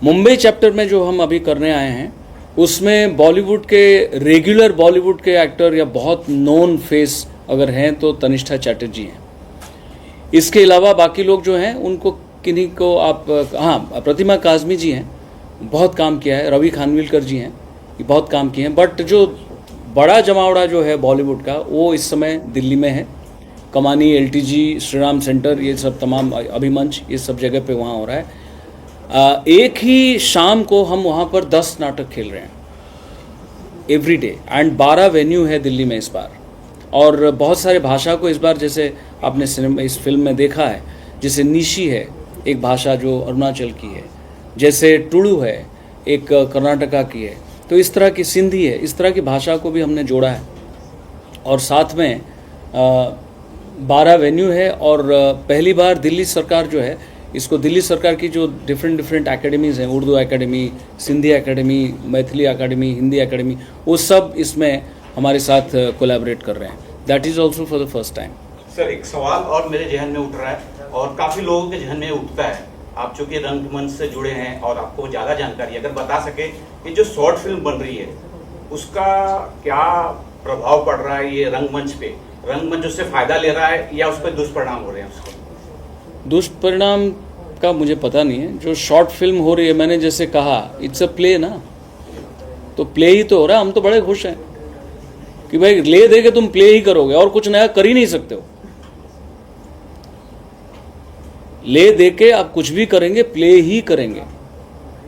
मुंबई चैप्टर में जो हम अभी करने आए हैं उसमें बॉलीवुड के रेगुलर बॉलीवुड के एक्टर या बहुत नोन फेस अगर हैं तो तनिष्ठा चैटर्जी हैं। इसके अलावा बाकी लोग जो हैं उनको किन्हीं को आप, हाँ, प्रतिमा काज़मी जी हैं, बहुत काम किया है, रवि खानविलकर जी हैं, ये बहुत काम किए हैं। बट जो बड़ा जमावड़ा जो है बॉलीवुड का वो इस समय दिल्ली में है। कमानी, LTG, श्रीराम सेंटर, ये सब तमाम, अभिमंच, ये सब जगह पे वहाँ हो रहा है। एक ही शाम को हम वहाँ पर 10 नाटक खेल रहे हैं एवरी डे, एंड 12 वेन्यू है दिल्ली में इस बार। और बहुत सारे भाषा को इस बार, जैसे आपने सिनेमा इस फिल्म में देखा है, जैसे निशी है एक भाषा जो अरुणाचल की है, जैसे टुडू है एक कर्नाटका की है, तो इस तरह की सिंधी है, इस तरह की भाषा को भी हमने जोड़ा है। और साथ में 12 वेन्यू है। और पहली बार दिल्ली सरकार जो है इसको, दिल्ली सरकार की जो डिफरेंट एकेडमीज़ हैं, Urdu academy, Sindhi academy, Maithili academy, Hindi academy, वो सब इसमें हमारे साथ कोलैबोरेट कर रहे हैं। That is also for the first time. Sir एक सवाल और मेरे जहन में उठ रहा है और काफ़ी लोगों के जहन में उठता है, आप चूँकि रंगमंच से जुड़े हैं और आपको ज़्यादा जानकारी, अगर बता सके कि जो शॉर्ट फिल्म बन रही है उसका क्या प्रभाव पड़ रहा है ये रंगमंच पे, रंगमंच उससे फ़ायदा ले रहा है या उस पर दुष्परिणाम हो रहे हैं उसको? दुष्परिणाम का मुझे पता नहीं है। जो शॉर्ट फिल्म हो रही है, मैंने जैसे कहा, इट्स अ प्ले ना, तो प्ले ही तो हो रहा है, हम तो बड़े खुश हैं। कि भाई ले दे के तुम प्ले ही करोगे और कुछ नया कर ही नहीं सकते हो। ले दे के आप कुछ भी करेंगे, प्ले ही करेंगे,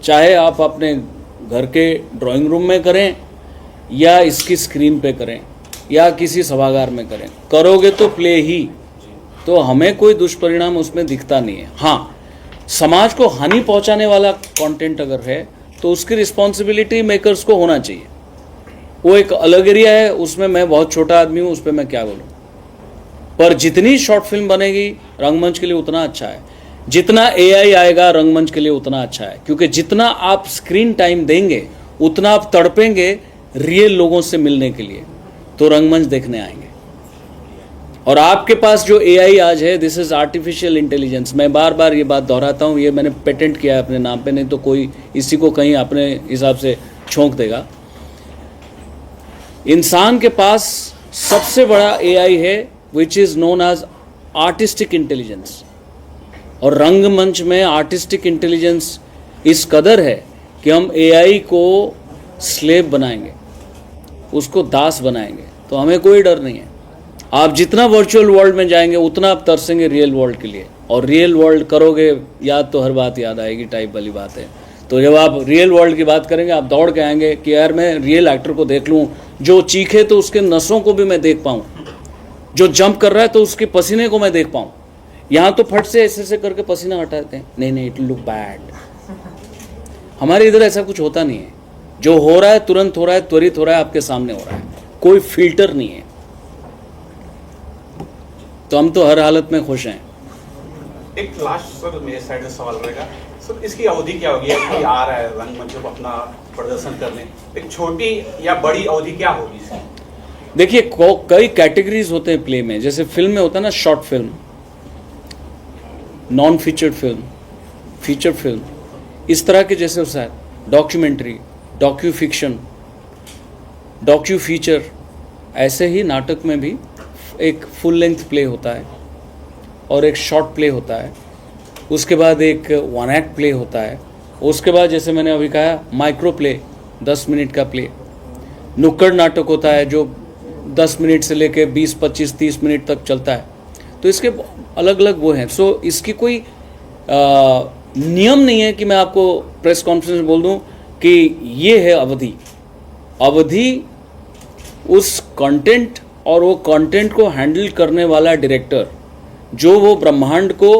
चाहे आप अपने घर के ड्राइंग रूम में करें या इसकी स्क्रीन पे करें या किसी सभागार में करें, करोगे तो प्ले ही। तो हमें कोई दुष्परिणाम उसमें दिखता नहीं है। हाँ, समाज को हानि पहुंचाने वाला कंटेंट अगर है तो उसकी रिस्पॉन्सिबिलिटी मेकर्स को होना चाहिए। वो एक अलग एरिया है, उसमें मैं बहुत छोटा आदमी हूँ, उस पर मैं क्या बोलूँ। पर जितनी शॉर्ट फिल्म बनेगी रंगमंच के लिए उतना अच्छा है, जितना AI आएगा रंगमंच के लिए उतना अच्छा है, क्योंकि जितना आप स्क्रीन टाइम देंगे उतना आप तड़पेंगे रियल लोगों से मिलने के लिए, तो रंगमंच देखने आएंगे। और आपके पास जो AI आज है, दिस इज आर्टिफिशियल इंटेलिजेंस। मैं बार बार ये बात दोहराता हूँ, ये मैंने पेटेंट किया है अपने नाम पे, नहीं तो कोई इसी को कहीं अपने हिसाब से छोंक देगा। इंसान के पास सबसे बड़ा AI है which is known as artistic intelligence. और रंगमंच में आर्टिस्टिक इंटेलिजेंस इस कदर है कि हम AI को स्लेव बनाएंगे, उसको दास बनाएंगे, तो हमें कोई डर नहीं है। आप जितना वर्चुअल वर्ल्ड में जाएंगे उतना आप तरसेंगे रियल वर्ल्ड के लिए, और रियल वर्ल्ड करोगे याद तो हर बात याद आएगी टाइप वाली बात है। तो जब आप रियल वर्ल्ड की बात करेंगे आप दौड़ के आएंगे कि यार मैं रियल एक्टर को देख लूँ, जो चीखे तो उसके नसों को भी मैं देख पाऊँ, जो जंप कर रहा है तो उसके पसीने को मैं देख पाऊँ। यहाँ तो फट से ऐसे करके पसीना हटाते हैं, नहीं इट लुक बैड। हमारे इधर ऐसा कुछ होता नहीं है, जो हो रहा है तुरंत हो रहा है, त्वरित हो रहा है, आपके सामने हो रहा है, कोई फिल्टर नहीं है। तो हम तो हर हालत में खुश हैं। एक लास्ट सर मेरे साइड से सवाल रहेगा सर, इसकी अवधि क्या होगी? कोई आ रहा है रंगमंच पर अपना प्रदर्शन करने, एक छोटी या बड़ी अवधि क्या होगी इसकी? देखिए कई कैटेगरीज होते हैं प्ले में। जैसे फिल्म में होता है ना, short film, non featured film, feature film, इस तरह के जैसे होता है documentary, docu fiction, docu feature. ऐसे ही नाटक में भी एक फुल लेंथ प्ले होता है और एक शॉर्ट प्ले होता है, उसके बाद एक 1 एक्ट प्ले होता है, उसके बाद जैसे मैंने अभी कहा माइक्रो प्ले 10 मिनट का प्ले, नुक्कड़ नाटक होता है जो 10 मिनट से लेके 20, 25, 30 मिनट तक चलता है। तो इसके अलग अलग वो हैं। सो इसकी कोई नियम नहीं है कि मैं आपको प्रेस कॉन्फ्रेंस में बोल दूं कि ये है अवधि। अवधि उस कंटेंट और वो कंटेंट को हैंडल करने वाला डायरेक्टर, जो वो ब्रह्मांड को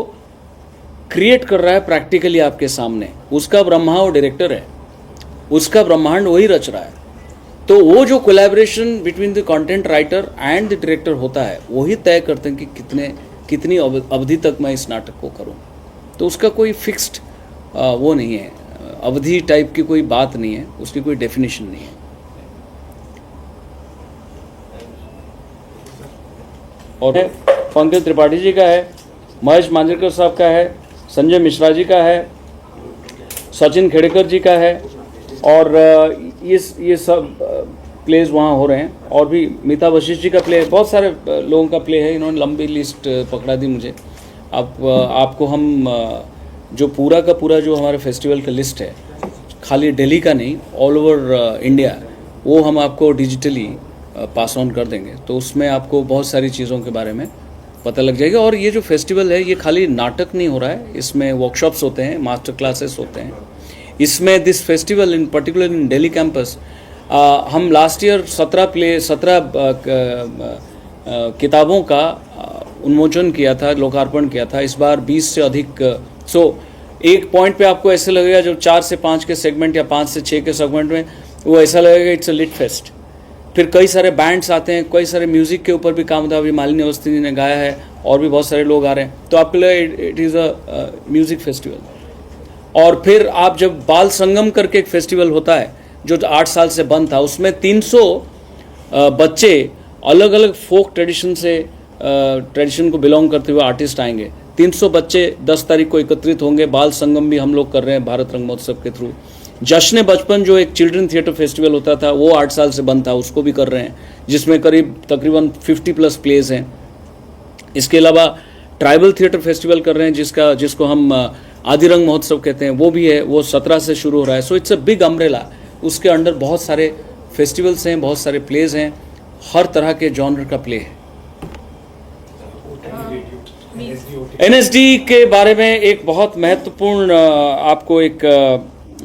क्रिएट कर रहा है प्रैक्टिकली आपके सामने, उसका ब्रह्मा वो डायरेक्टर है, उसका ब्रह्मांड वही रच रहा है। तो वो जो collaboration between the content writer and the director होता है, वही तय करते हैं कि कितनी अवधि तक मैं इस नाटक को करूं। तो उसका कोई फिक्स्ड वो नहीं है, अवधि टाइप की कोई बात नहीं है, उसकी कोई डेफिनेशन नहीं है। और पंकज त्रिपाठी जी का है, महेश मांजरेकर साहब का है, संजय मिश्रा जी का है, सचिन खेड़ेकर जी का है, और ये सब प्लेज वहाँ हो रहे हैं। और भी मीता वशिष्ठ जी का प्ले है, बहुत सारे लोगों का प्ले है। इन्होंने लंबी लिस्ट पकड़ा दी मुझे। आपको हम जो पूरा का पूरा जो हमारे फेस्टिवल का लिस्ट है, खाली दिल्ली का नहीं, ऑल ओवर इंडिया, वो हम आपको डिजिटली पास ऑन कर देंगे। तो उसमें आपको बहुत सारी चीज़ों के बारे में पता लग जाएगा। और ये जो फेस्टिवल है, ये खाली नाटक नहीं हो रहा है, इसमें वर्कशॉप्स होते हैं, मास्टर क्लासेस होते हैं। इसमें this festival in particular in Delhi campus, हम लास्ट ईयर 17 किताबों का उन्मोचन किया था, लोकार्पण किया था। इस बार 20 से अधिक। सो एक पॉइंट पे आपको ऐसे लगेगा, जो 4 से 5 के सेगमेंट या 5 से 6 के सेगमेंट में, वो ऐसा लगेगा इट्स अ लिट फेस्ट। फिर कई सारे बैंड्स आते हैं, कई सारे म्यूज़िक के ऊपर भी काम था, अभी मालिनी अवस्थी ने गाया है, और भी बहुत सारे लोग आ रहे हैं। तो आपके लिए it is a music festival. और फिर आप जब बाल संगम करके एक फेस्टिवल होता है जो 8 साल से बंद था, उसमें 300 बच्चे अलग अलग फोक ट्रेडिशन को बिलोंग करते हुए आर्टिस्ट आएंगे। 300 बच्चे 10 तारीख को एकत्रित होंगे। बाल संगम भी हम लोग कर रहे हैं भारत रंग महोत्सव के थ्रू। जश्न बचपन जो एक चिल्ड्रन थिएटर फेस्टिवल होता था, वो 8 साल से बंद था, उसको भी कर रहे हैं, जिसमें तकरीबन 50+ प्लेज हैं। इसके अलावा ट्राइबल थिएटर फेस्टिवल कर रहे हैं, जिसको हम आदि रंग महोत्सव कहते हैं, वो भी है, वो 17 से शुरू हो रहा है। So it's a big umbrella. उसके अंडर बहुत सारे फेस्टिवल्स हैं, बहुत सारे प्लेज हैं, हर तरह के जॉनर का प्ले है। एनएसडी के बारे में एक बहुत महत्वपूर्ण आपको एक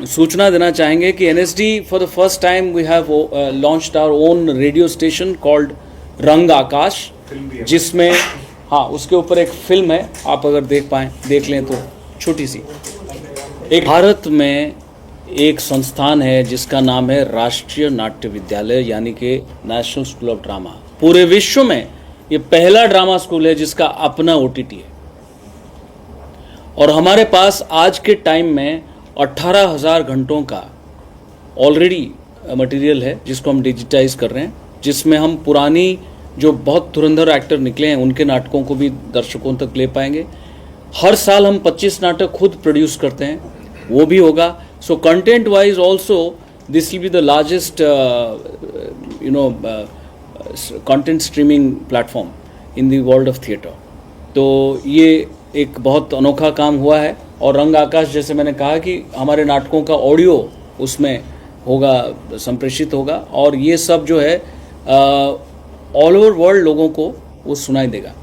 सूचना देना चाहेंगे कि NSD for the first time we have launched our own radio station called Rang Aakash, जिसमें उसके ऊपर एक फिल्म है, आप अगर देख लें तो छोटी सी। एक भारत में एक संस्थान है जिसका नाम है राष्ट्रीय नाट्य विद्यालय, यानी कि नेशनल स्कूल ऑफ ड्रामा। पूरे विश्व में ये पहला ड्रामा स्कूल है जिसका अपना ओटीटी है। और हमारे पास आज के टाइम में 18,000 घंटों का ऑलरेडी मटेरियल है जिसको हम डिजिटाइज कर रहे हैं, जिसमें हम पुरानी जो बहुत धुरंधर एक्टर निकले हैं उनके नाटकों को भी दर्शकों तक ले पाएंगे। हर साल हम 25 नाटक खुद प्रोड्यूस करते हैं, वो भी होगा। So content wise also this will be the largest content streaming platform in the world of theatre. तो ये एक बहुत अनोखा काम हुआ है। और रंग आकाश, जैसे मैंने कहा कि हमारे नाटकों का ऑडियो उसमें होगा, संप्रेषित होगा, और ये सब जो है ऑल ओवर वर्ल्ड लोगों को वो सुनाई देगा।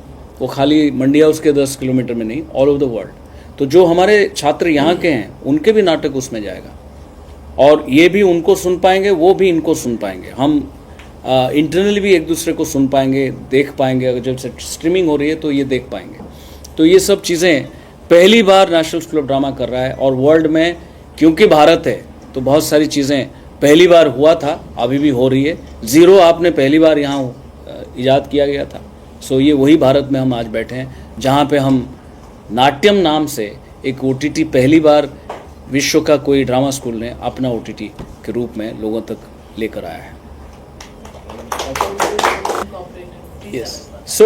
वो खाली मंडिया उसके 10 किलोमीटर में नहीं, ऑल ओवर द वर्ल्ड। तो जो हमारे छात्र यहाँ के हैं उनके भी नाटक उसमें जाएगा, और ये भी उनको सुन पाएंगे, वो भी इनको सुन पाएंगे। हम इंटरनली भी एक दूसरे को सुन पाएंगे, देख पाएंगे। अगर जब से स्ट्रीमिंग हो रही है तो ये देख पाएंगे। तो ये सब चीज़ें पहली बार नेशनल स्कूल ऑफ ड्रामा कर रहा है। और वर्ल्ड में क्योंकि भारत है तो बहुत सारी चीज़ें पहली बार हुआ था, अभी भी हो रही है। ज़ीरो आपने पहली बार यहाँ ईजाद किया गया था। सो ये वही भारत में हम आज बैठे हैं जहाँ पे हम नाट्यम नाम से एक ओटीटी पहली बार विश्व का कोई ड्रामा स्कूल ने अपना ओटीटी के रूप में लोगों तक लेकर आया है। यस। सो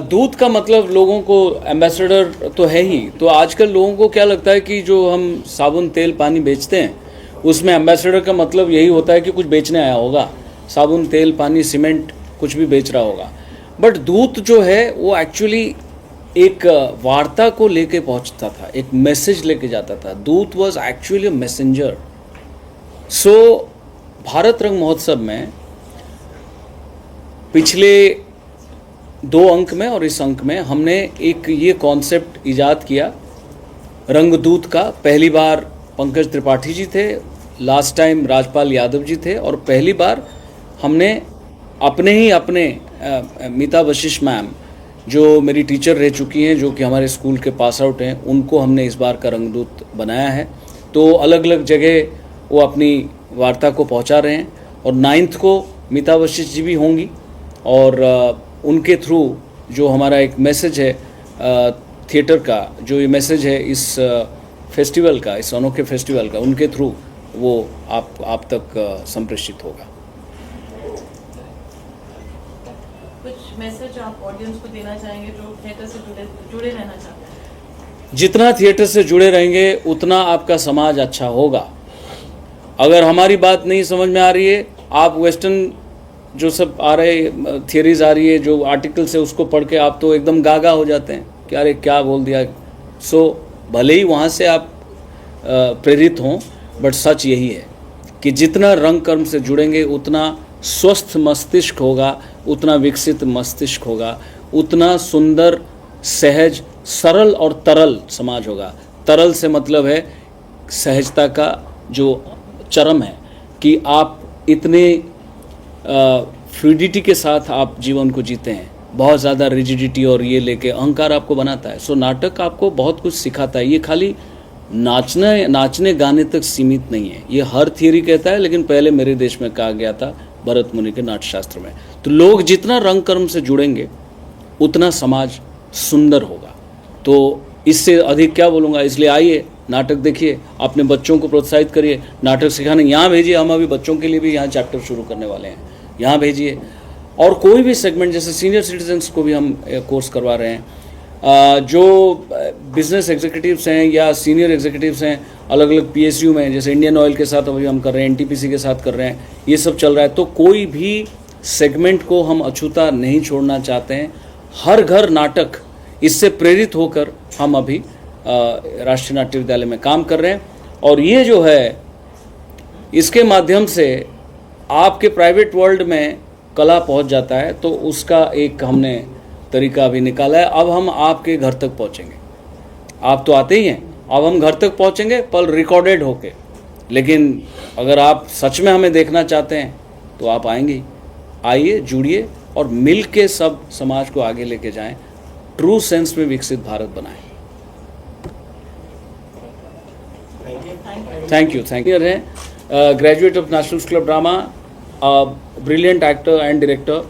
दूध का मतलब लोगों को एम्बेसडर तो है ही। तो आजकल लोगों को क्या लगता है कि जो हम साबुन तेल पानी बेचते हैं उसमें एम्बेसडर का मतलब यही होता है कि कुछ बेचने आया होगा, साबुन तेल पानी सीमेंट कुछ भी बेच रहा होगा। बट दूत जो है वो एक्चुअली एक वार्ता को लेके पहुंचता था, एक मैसेज लेके जाता था। दूत वाज एक्चुअली अ मैसेंजर। सो भारत रंग महोत्सव में पिछले 2 अंक में और इस अंक में हमने एक ये कॉन्सेप्ट इजाद किया रंगदूत का। पहली बार पंकज त्रिपाठी जी थे, लास्ट टाइम राजपाल यादव जी थे, और पहली बार हमने अपने मीता वशिष्ठ मैम जो मेरी टीचर रह चुकी हैं, जो कि हमारे स्कूल के पास आउट हैं, उनको हमने इस बार का रंगदूत बनाया है। तो अलग अलग जगह वो अपनी वार्ता को पहुंचा रहे हैं। और 9th को मीता वशिष्ठ जी भी होंगी, और उनके थ्रू जो हमारा एक मैसेज है थिएटर का, जो ये मैसेज है इस फेस्टिवल का, इस अनोखे फेस्टिवल का, उनके थ्रू वो आप तक संप्रेषित होगा। कुछ मैसेज आप ऑडियंस को देना चाहेंगे जो थिएटर से जुड़े रहना चाहते हैं? जितना थिएटर से जुड़े रहेंगे उतना आपका समाज अच्छा होगा। अगर हमारी बात नहीं समझ में आ रही है, आप वेस्टर्न जो सब आ रहे थियरीज आ रही है, जो आर्टिकल्स है, उसको पढ़ के आप तो एकदम गागा हो जाते हैं कि अरे क्या बोल दिया। सो भले ही वहाँ से आप प्रेरित हों, बट सच यही है कि जितना रंग कर्म से जुड़ेंगे उतना स्वस्थ मस्तिष्क होगा, उतना विकसित मस्तिष्क होगा, उतना सुंदर, सहज, सरल और तरल समाज होगा। तरल से मतलब है सहजता का जो चरम है, कि आप इतने फ्लूइडिटी के साथ आप जीवन को जीते हैं। बहुत ज़्यादा रिजिडिटी और ये लेके अहंकार आपको बनाता है। सो नाटक आपको बहुत कुछ सिखाता है। ये खाली नाचने गाने तक सीमित नहीं है, ये हर थियरी कहता है, लेकिन पहले मेरे देश में कहा गया था भरत मुनि के नाट्यशास्त्र में। तो लोग जितना रंग कर्म से जुड़ेंगे उतना समाज सुंदर होगा। तो इससे अधिक क्या बोलूँगा। इसलिए आइए, नाटक देखिए, अपने बच्चों को प्रोत्साहित करिए, नाटक सिखाने यहाँ भेजिए। हम अभी बच्चों के लिए भी यहाँ चैप्टर शुरू करने वाले हैं, यहाँ भेजिए। और कोई भी सेगमेंट, जैसे सीनियर सिटीजन्स को भी हम कोर्स करवा रहे हैं, जो बिजनेस एग्जीक्यूटिव्स हैं या सीनियर एग्जीक्यूटिव्स हैं अलग अलग PSU में, जैसे इंडियन ऑयल के साथ अभी हम कर रहे हैं, NTPC के साथ कर रहे हैं, ये सब चल रहा है। तो कोई भी सेगमेंट को हम अछूता नहीं छोड़ना चाहते हैं। हर घर नाटक, इससे प्रेरित होकर हम अभी राष्ट्रीय नाट्य विद्यालय में काम कर रहे हैं। और ये जो है, इसके माध्यम से आपके प्राइवेट वर्ल्ड में कला पहुंच जाता है, तो उसका एक हमने तरीका अभी निकाला है। अब हम आपके घर तक पहुंचेंगे, आप तो आते ही हैं, अब हम घर तक पहुंचेंगे पर रिकॉर्डेड होके। लेकिन अगर आप सच में हमें देखना चाहते हैं तो आप आएंगे, आइए, जुड़िए और मिल के सब समाज को आगे लेके जाएं, ट्रू सेंस में विकसित भारत बनाएं। थैंक यू हैं graduate of national school of drama, brilliant actor and director,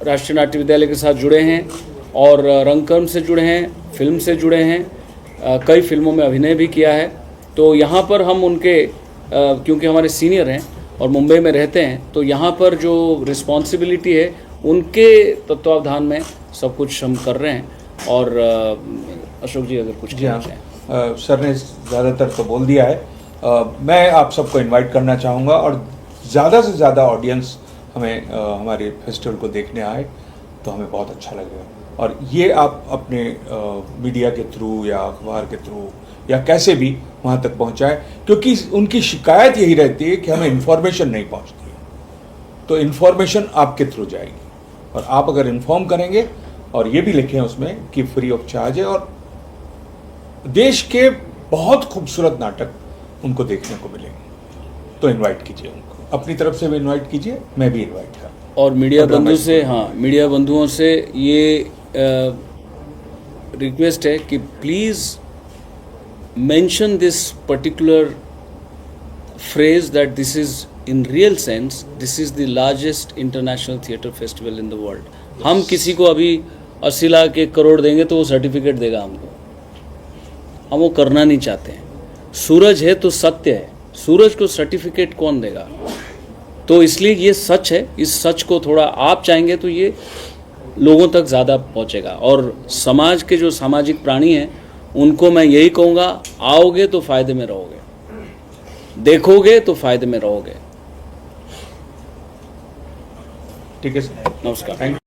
राष्ट्रीय नाट्य विद्यालय के साथ जुड़े हैं और रंगकर्म से जुड़े हैं, फिल्म से जुड़े हैं, कई फिल्मों में अभिनय भी किया है। तो यहाँ पर हम उनके क्योंकि हमारे सीनियर हैं और मुंबई में रहते हैं, तो यहाँ पर जो रिस्पॉन्सिबिलिटी है उनके तत्वावधान में सब कुछ हम कर रहे हैं। और अशोक जी अगर कुछ कहना चाहें। सर ने ज़्यादातर तो बोल दिया है। मैं आप सबको इनवाइट करना चाहूँगा और ज़्यादा से ज़्यादा ऑडियंस हमें हमारे फेस्टिवल को देखने आए तो हमें बहुत अच्छा लगेगा। और ये आप अपने मीडिया के थ्रू या अखबार के थ्रू या कैसे भी वहाँ तक पहुँचाएं, क्योंकि उनकी शिकायत यही रहती है कि हमें इन्फॉर्मेशन नहीं पहुँचती। तो इन्फॉर्मेशन आपके थ्रू जाएगी और आप अगर इन्फॉर्म करेंगे और ये भी लिखें उसमें कि फ्री ऑफ चार्ज है, और देश के बहुत खूबसूरत नाटक उनको देखने को मिलेंगे। तो इनवाइट कीजिए उनको, अपनी तरफ से भी इनवाइट कीजिए, मैं भी इनवाइट कर। और मीडिया बंधु से, हाँ, मीडिया बंधुओं से ये रिक्वेस्ट है कि please mention this particular phrase that this is in real sense this is the largest international theatre festival in the world. हम किसी को अभी 80 लाख 1 करोड़ देंगे तो वो सर्टिफिकेट देगा हमको, हम वो करना नहीं चाहते हैं। सूरज है तो सत्य है, सूरज को सर्टिफिकेट कौन देगा? तो इसलिए ये सच है, इस सच को थोड़ा आप चाहेंगे तो ये लोगों तक ज़्यादा पहुँचेगा। और समाज के जो सामाजिक प्राणी हैं उनको मैं यही कहूँगा, आओगे तो फ़ायदे में रहोगे, देखोगे तो फ़ायदे में रहोगे। ठीक है सर, नमस्कार। Thank you.